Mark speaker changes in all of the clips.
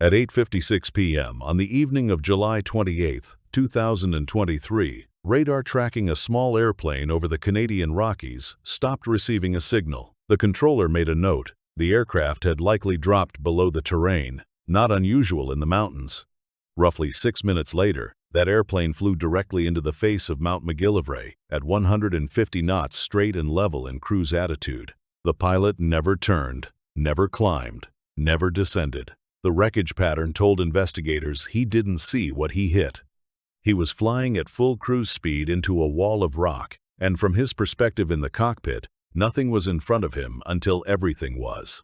Speaker 1: At 8:56 p.m. on the evening of July 28, 2023, radar tracking a small airplane over the Canadian Rockies stopped receiving a signal. The controller made a note. The aircraft had likely dropped below the terrain, not unusual in the mountains. Roughly 6 minutes later, that airplane flew directly into the face of Mount McGillivray at 150 knots straight and level in cruise attitude. The pilot never turned, never climbed, never descended. The wreckage pattern told investigators he didn't see what he hit. He was flying at full cruise speed into a wall of rock, and from his perspective in the cockpit, nothing was in front of him until everything was.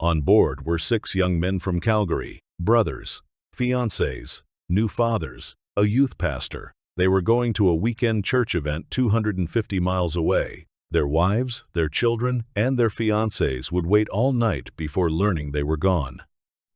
Speaker 1: On board were 6 young men from Calgary, brothers, fiancés, new fathers, a youth pastor. They were going to a weekend church event 250 miles away. Their wives, their children, and their fiancés would wait all night before learning they were gone.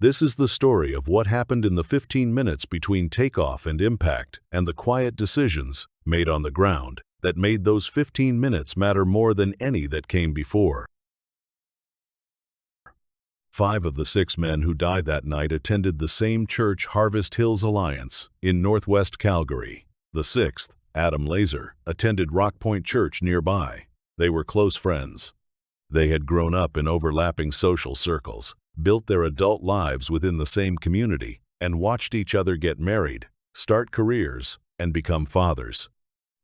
Speaker 1: This is the story of what happened in the 15 minutes between takeoff and impact, and the quiet decisions made on the ground that made those 15 minutes matter more than any that came before. 5 of the 6 men who died that night attended the same church, Harvest Hills Alliance, in northwest Calgary. The 6th, Adam Laser, attended Rock Point Church nearby. They were close friends. They had grown up in overlapping social circles, built their adult lives within the same community, and watched each other get married, start careers, and become fathers.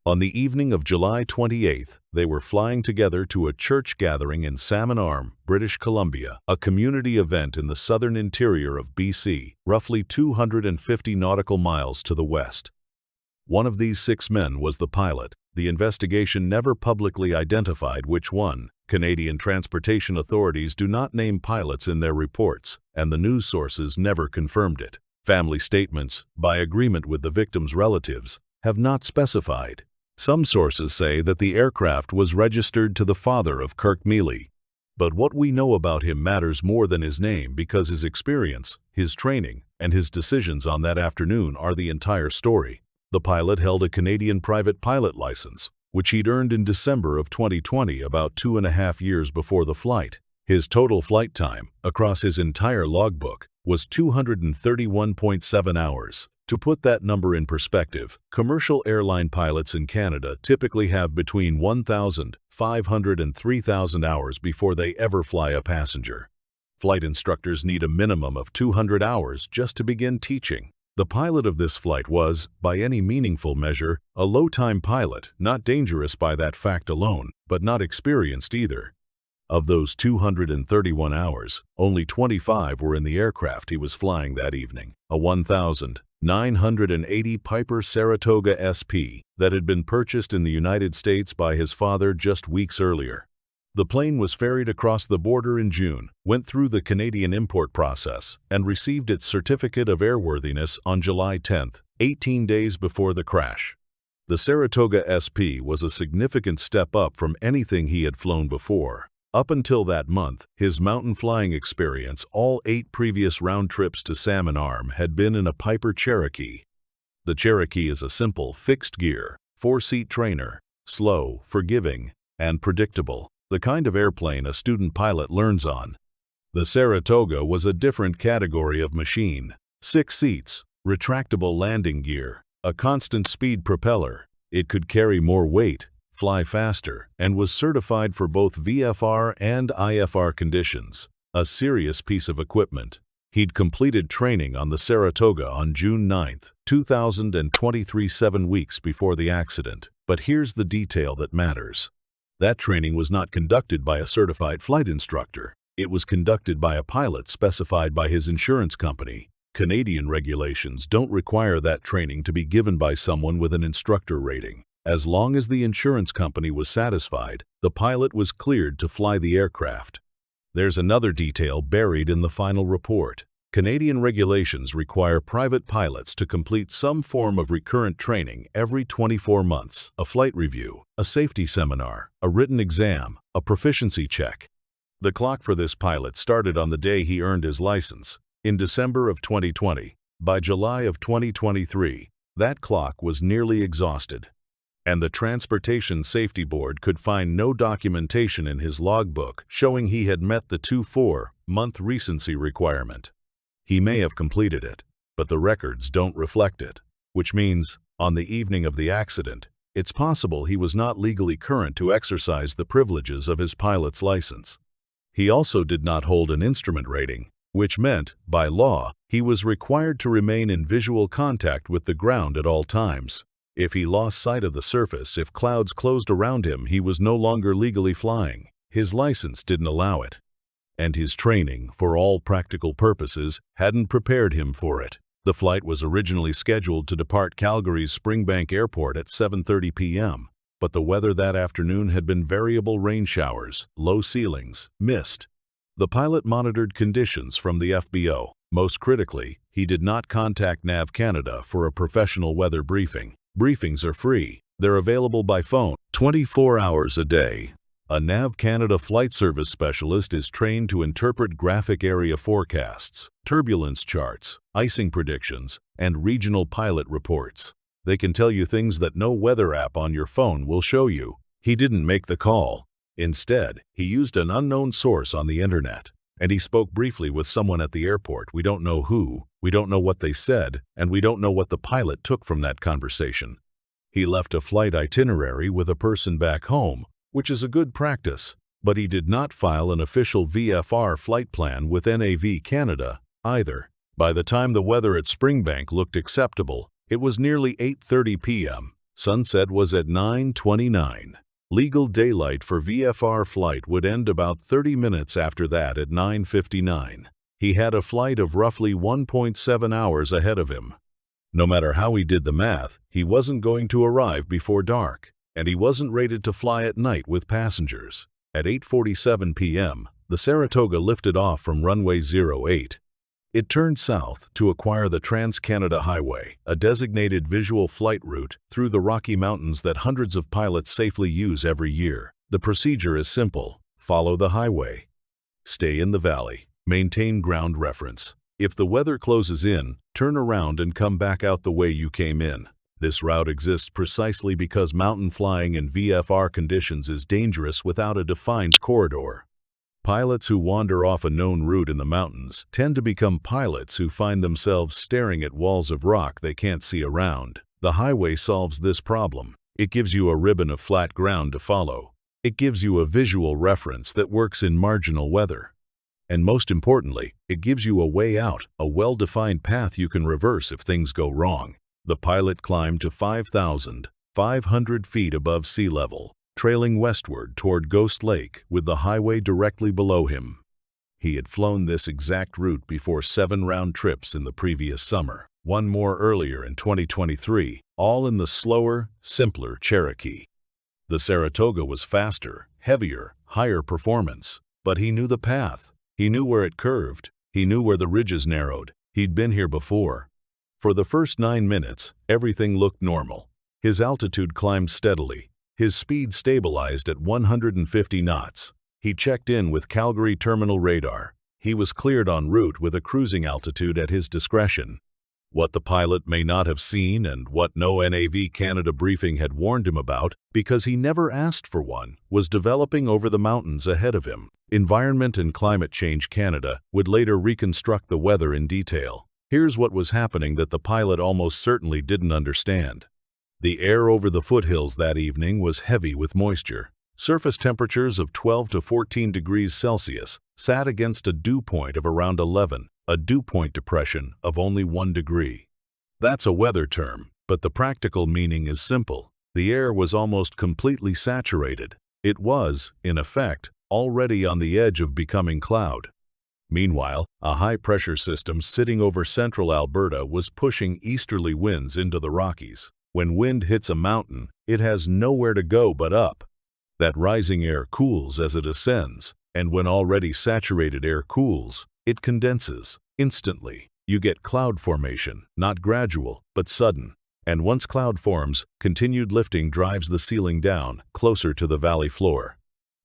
Speaker 1: On the evening of July 28th, they were flying together to a church gathering in Salmon Arm, British Columbia, a community event in the southern interior of BC, roughly 250 nautical miles to the west. One of these 6 men was the pilot. The investigation never publicly identified which one. Canadian transportation authorities do not name pilots in their reports, and the news sources never confirmed it. Family statements, by agreement with the victims' relatives, have not specified. Some sources say that the aircraft was registered to the father of Kirk Mealy. But what we know about him matters more than his name, because his experience, his training, and his decisions on that afternoon are the entire story. The pilot held a Canadian private pilot license, which he'd earned in December of 2020, about 2.5 years before the flight. His total flight time, across his entire logbook, was 231.7 hours. To put that number in perspective, commercial airline pilots in Canada typically have between 1,500 and 3,000 hours before they ever fly a passenger. Flight instructors need a minimum of 200 hours just to begin teaching. The pilot of this flight was, by any meaningful measure, a low-time pilot, not dangerous by that fact alone, but not experienced either. Of those 231 hours, only 25 were in the aircraft he was flying that evening, a 1,980 Piper Saratoga SP that had been purchased in the United States by his father just weeks earlier. The plane was ferried across the border in June, went through the Canadian import process, and received its certificate of airworthiness on July 10, 18 days before the crash. The Saratoga SP was a significant step up from anything he had flown before. Up until that month, his mountain flying experience, all 8 previous round trips to Salmon Arm, had been in a Piper Cherokee. The Cherokee is a simple, fixed-gear, 4-seat trainer, slow, forgiving, and predictable. The kind of airplane a student pilot learns on. The Saratoga was a different category of machine. 6 seats, retractable landing gear, a constant speed propeller. It could carry more weight, fly faster, and was certified for both VFR and IFR conditions. A serious piece of equipment. He'd completed training on the Saratoga on June 9, 2023, 7 weeks before the accident. But here's the detail that matters. That training was not conducted by a certified flight instructor. It was conducted by a pilot specified by his insurance company. Canadian regulations don't require that training to be given by someone with an instructor rating. As long as the insurance company was satisfied, the pilot was cleared to fly the aircraft. There's another detail buried in the final report. Canadian regulations require private pilots to complete some form of recurrent training every 24 months, a flight review, a safety seminar, a written exam, a proficiency check. The clock for this pilot started on the day he earned his license, in December of 2020. By July of 2023, that clock was nearly exhausted, and the Transportation Safety Board could find no documentation in his logbook showing he had met the 24-month recency requirement. He may have completed it, but the records don't reflect it, which means, on the evening of the accident, it's possible he was not legally current to exercise the privileges of his pilot's license. He also did not hold an instrument rating, which meant, by law, he was required to remain in visual contact with the ground at all times. If he lost sight of the surface, if clouds closed around him, he was no longer legally flying. His license didn't allow it. And his training, for all practical purposes, hadn't prepared him for it. The flight was originally scheduled to depart Calgary's Springbank Airport at 7:30 p.m., but the weather that afternoon had been variable rain showers, low ceilings, mist. The pilot monitored conditions from the FBO. Most critically, he did not contact NAV Canada for a professional weather briefing. Briefings are free. They're available by phone 24 hours a day. A NAV Canada flight service specialist is trained to interpret graphic area forecasts, turbulence charts, icing predictions, and regional pilot reports. They can tell you things that no weather app on your phone will show you. He didn't make the call. Instead, he used an unknown source on the internet, and he spoke briefly with someone at the airport. We don't know who, we don't know what they said, and we don't know what the pilot took from that conversation. He left a flight itinerary with a person back home, which is a good practice, but he did not file an official VFR flight plan with NAV Canada either. By the time the weather at Springbank looked acceptable, it was nearly 8:30 p.m. Sunset was at 9:29. Legal daylight for VFR flight would end about 30 minutes after that at 9:59. He had a flight of roughly 1.7 hours ahead of him. No matter how he did the math, he wasn't going to arrive before dark, and he wasn't rated to fly at night with passengers. At 8:47 p.m., the Saratoga lifted off from runway 08. It turned south to acquire the Trans-Canada Highway, a designated visual flight route through the Rocky Mountains that hundreds of pilots safely use every year. The procedure is simple. Follow the highway. Stay in the valley. Maintain ground reference. If the weather closes in, turn around and come back out the way you came in. This route exists precisely because mountain flying in VFR conditions is dangerous without a defined corridor. Pilots who wander off a known route in the mountains tend to become pilots who find themselves staring at walls of rock they can't see around. The highway solves this problem. It gives you a ribbon of flat ground to follow. It gives you a visual reference that works in marginal weather. And most importantly, it gives you a way out, a well-defined path you can reverse if things go wrong. The pilot climbed to 5,500 feet above sea level, trailing westward toward Ghost Lake with the highway directly below him. He had flown this exact route before 7 round trips in the previous summer, 1 more earlier in 2023, all in the slower, simpler Cherokee. The Saratoga was faster, heavier, higher performance, but he knew the path. He knew where it curved. He knew where the ridges narrowed. He'd been here before. For the first 9 minutes, everything looked normal. His altitude climbed steadily. His speed stabilized at 150 knots. He checked in with Calgary terminal radar. He was cleared en route with a cruising altitude at his discretion. What the pilot may not have seen and what no NAV Canada briefing had warned him about, because he never asked for one, was developing over the mountains ahead of him. Environment and Climate Change Canada would later reconstruct the weather in detail. Here's what was happening that the pilot almost certainly didn't understand. The air over the foothills that evening was heavy with moisture. Surface temperatures of 12 to 14 degrees Celsius sat against a dew point of around 11, a dew point depression of only 1 degree. That's a weather term, but the practical meaning is simple. The air was almost completely saturated. It was, in effect, already on the edge of becoming cloud. Meanwhile, a high-pressure system sitting over central Alberta was pushing easterly winds into the Rockies. When wind hits a mountain, it has nowhere to go but up. That rising air cools as it ascends, and when already saturated air cools, it condenses. Instantly, you get cloud formation, not gradual, but sudden. And once cloud forms, continued lifting drives the ceiling down, closer to the valley floor.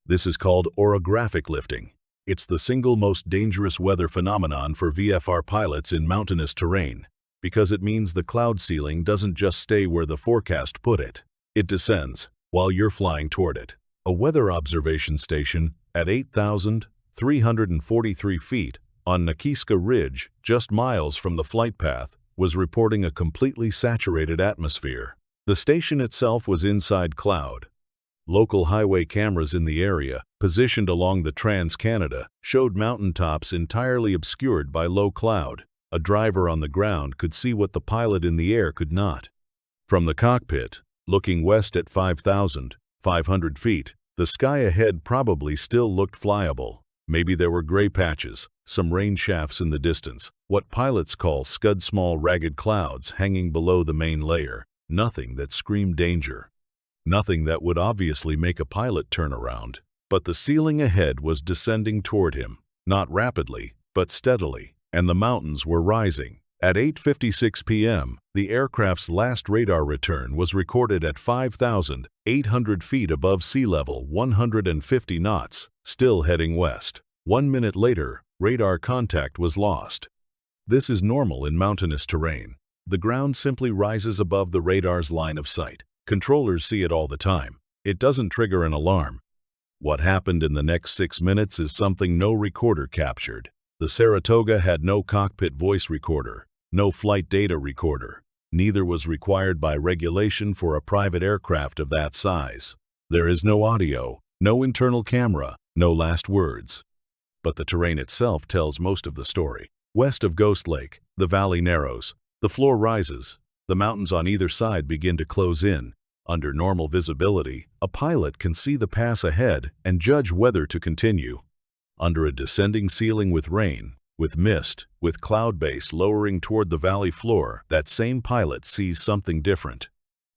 Speaker 1: This is called orographic lifting. It's the single most dangerous weather phenomenon for VFR pilots in mountainous terrain, because it means the cloud ceiling doesn't just stay where the forecast put it. It descends while you're flying toward it. A weather observation station at 8,343 feet on Nakiska Ridge, just miles from the flight path, was reporting a completely saturated atmosphere. The station itself was inside cloud. Local highway cameras in the area, positioned along the Trans-Canada, showed mountaintops entirely obscured by low cloud. A driver on the ground could see what the pilot in the air could not. From the cockpit, looking west at 5,500 feet, the sky ahead probably still looked flyable. Maybe there were gray patches, some rain shafts in the distance, what pilots call scud small ragged clouds hanging below the main layer. Nothing that screamed danger. Nothing that would obviously make a pilot turn around. But the ceiling ahead was descending toward him, not rapidly, but steadily, and the mountains were rising. At 8:56 p.m., the aircraft's last radar return was recorded at 5,800 feet above sea level, 150 knots, still heading west. 1 minute later, radar contact was lost. This is normal in mountainous terrain. The ground simply rises above the radar's line of sight. Controllers see it all the time. It doesn't trigger an alarm. What happened in the next 6 minutes is something no recorder captured. The Saratoga had no cockpit voice recorder, no flight data recorder. Neither was required by regulation for a private aircraft of that size. There is no audio, no internal camera, no last words. But the terrain itself tells most of the story. West of Ghost Lake, the valley narrows. The floor rises. The mountains on either side begin to close in. Under normal visibility, a pilot can see the pass ahead and judge whether to continue. Under a descending ceiling with rain, with mist, with cloud base lowering toward the valley floor, that same pilot sees something different.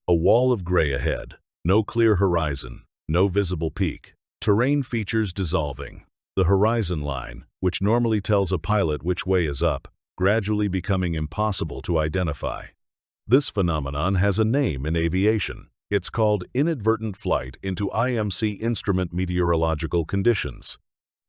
Speaker 1: A wall of gray ahead, no clear horizon, no visible peak. Terrain features dissolving. The horizon line, which normally tells a pilot which way is up, gradually becoming impossible to identify. This phenomenon has a name in aviation. It's called inadvertent flight into IMC instrument meteorological conditions.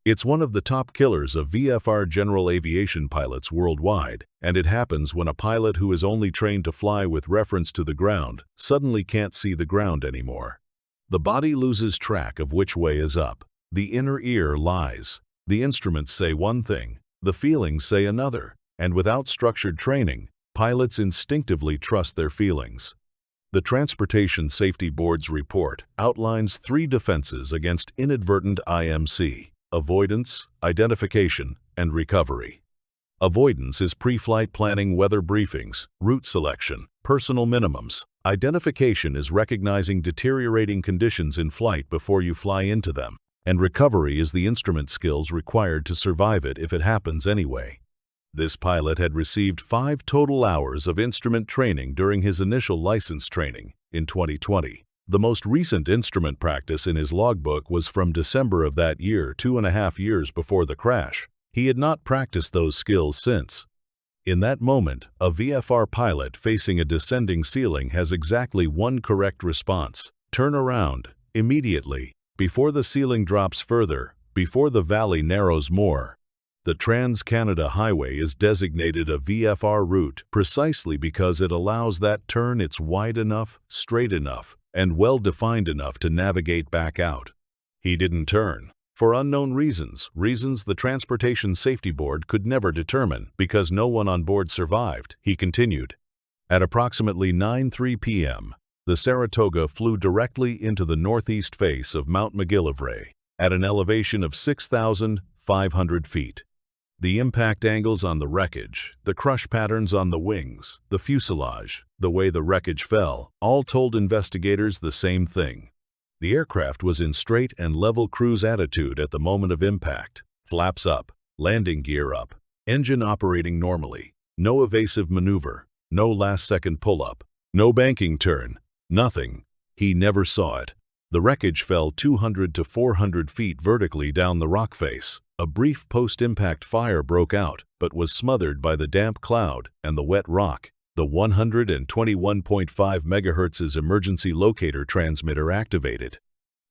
Speaker 1: It's one of the top killers of VFR general aviation pilots worldwide, and it happens when a pilot who is only trained to fly with reference to the ground suddenly can't see the ground anymore. The body loses track of which way is up. The inner ear lies. The instruments say one thing, the feelings say another. And without structured training, pilots instinctively trust their feelings. The Transportation Safety Board's report outlines 3 defenses against inadvertent IMC: avoidance, identification, and recovery. Avoidance is pre-flight planning, weather briefings, route selection, personal minimums. Identification is recognizing deteriorating conditions in flight before you fly into them. And recovery is the instrument skills required to survive it if it happens anyway. This pilot had received 5 total hours of instrument training during his initial license training in 2020. The most recent instrument practice in his logbook was from December of that year, 2.5 years before the crash. He had not practiced those skills since. In that moment, a VFR pilot facing a descending ceiling has exactly one correct response: turn around, immediately, before the ceiling drops further, before the valley narrows more. The Trans-Canada Highway is designated a VFR route precisely because it allows that turn. It's wide enough, straight enough, and well-defined enough to navigate back out. He didn't turn. For unknown reasons the Transportation Safety Board could never determine, because no one on board survived. He continued. At approximately 9:03 p.m., the Saratoga flew directly into the northeast face of Mount McGillivray at an elevation of 6,500 feet. The impact angles on the wreckage, the crush patterns on the wings, the fuselage, the way the wreckage fell, all told investigators the same thing. The aircraft was in straight and level cruise attitude at the moment of impact. Flaps up, landing gear up, engine operating normally, no evasive maneuver, no last-second pull-up, no banking turn, nothing. He never saw it. The wreckage fell 200 to 400 feet vertically down the rock face. A brief post-impact fire broke out, but was smothered by the damp cloud and the wet rock. The 121.5 MHz emergency locator transmitter activated.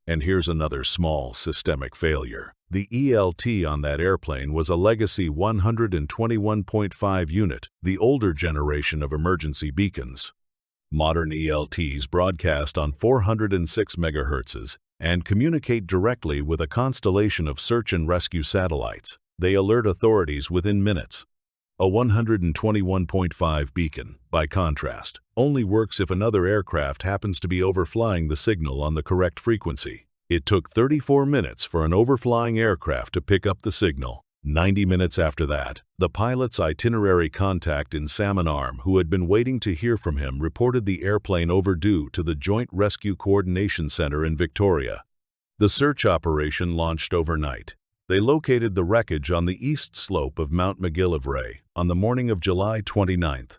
Speaker 1: And here's another small systemic failure. The ELT on that airplane was a legacy 121.5 unit, the older generation of emergency beacons. Modern ELTs broadcast on 406 MHz and communicate directly with a constellation of search and rescue satellites. They alert authorities within minutes. A 121.5 beacon, by contrast, only works if another aircraft happens to be overflying the signal on the correct frequency. It took 34 minutes for an overflying aircraft to pick up the signal. 90 minutes after that, the pilot's itinerary contact in Salmon Arm, who had been waiting to hear from him, reported the airplane overdue to the Joint Rescue Coordination Center in Victoria. The search operation launched overnight. They located the wreckage on the east slope of Mount McGillivray on the morning of July 29th.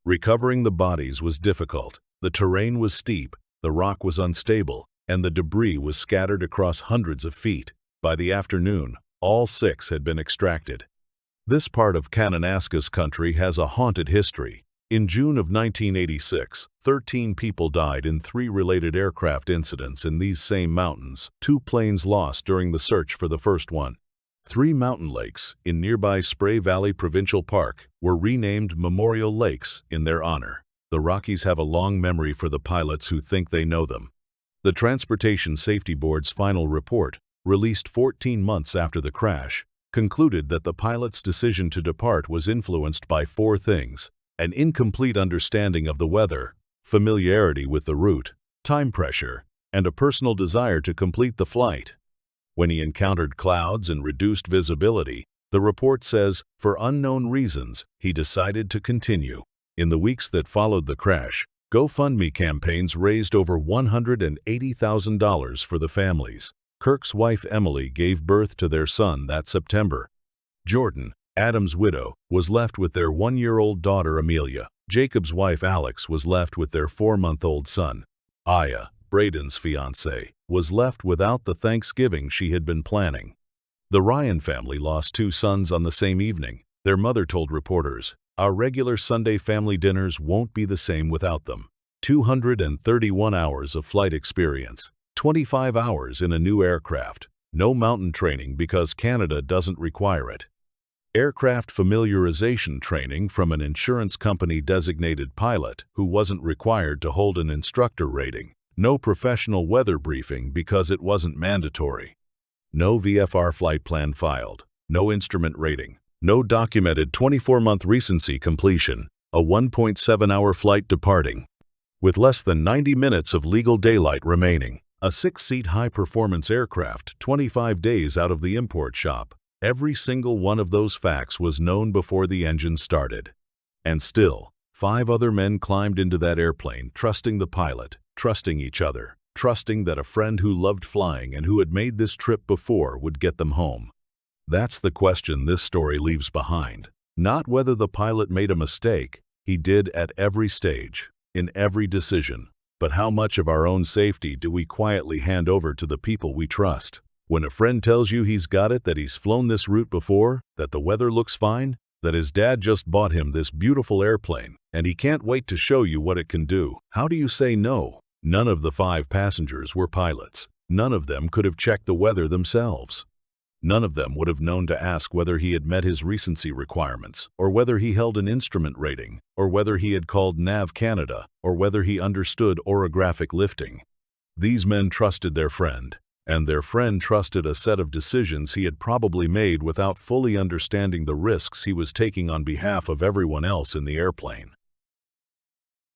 Speaker 1: Recovering the bodies was difficult. The terrain was steep, the rock was unstable, and the debris was scattered across hundreds of feet. By the afternoon, all 6 had been extracted. This part of Kananaskis Country has a haunted history. In June of 1986, 13 people died in 3 related aircraft incidents in these same mountains, 2 planes lost during the search for the first one. 3 mountain lakes in nearby Spray Valley Provincial Park were renamed Memorial Lakes in their honor. The Rockies have a long memory for the pilots who think they know them. The Transportation Safety Board's final report, released 14 months after the crash, concluded that the pilot's decision to depart was influenced by 4 things: an incomplete understanding of the weather, familiarity with the route, time pressure, and a personal desire to complete the flight. When he encountered clouds and reduced visibility, the report says, for unknown reasons, he decided to continue. In the weeks that followed the crash, GoFundMe campaigns raised over $180,000 for the families. Kirk's wife Emily gave birth to their son that September. Jordan, Adam's widow, was left with their 1-year-old daughter Amelia. Jacob's wife Alex was left with their 4-month-old son. Aya, Braden's fiancée, was left without the Thanksgiving she had been planning. The Ryan family lost 2 sons on the same evening. Their mother told reporters, "Our regular Sunday family dinners won't be the same without them." 231 hours of flight experience, 25 hours in a new aircraft, no mountain training because Canada doesn't require it. Aircraft familiarization training from an insurance company-designated pilot who wasn't required to hold an instructor rating. No professional weather briefing because it wasn't mandatory. No VFR flight plan filed. No instrument rating. No documented 24-month recency completion. A 1.7-hour flight departing. With less than 90 minutes of legal daylight remaining. A 6-seat high-performance aircraft 25 days out of the import shop. Every single one of those facts was known before the engine started. And still, 5 other men climbed into that airplane, trusting the pilot, trusting each other, trusting that a friend who loved flying and who had made this trip before would get them home. That's the question this story leaves behind. Not whether the pilot made a mistake. He did at every stage, in every decision. But how much of our own safety do we quietly hand over to the people we trust? When a friend tells you he's got it, that he's flown this route before, that the weather looks fine, that his dad just bought him this beautiful airplane, and he can't wait to show you what it can do, how do you say no? None of the 5 passengers were pilots. None of them could have checked the weather themselves. None of them would have known to ask whether he had met his recency requirements, or whether he held an instrument rating, or whether he had called Nav Canada, or whether he understood orographic lifting. These men trusted their friend, and their friend trusted a set of decisions he had probably made without fully understanding the risks he was taking on behalf of everyone else in the airplane.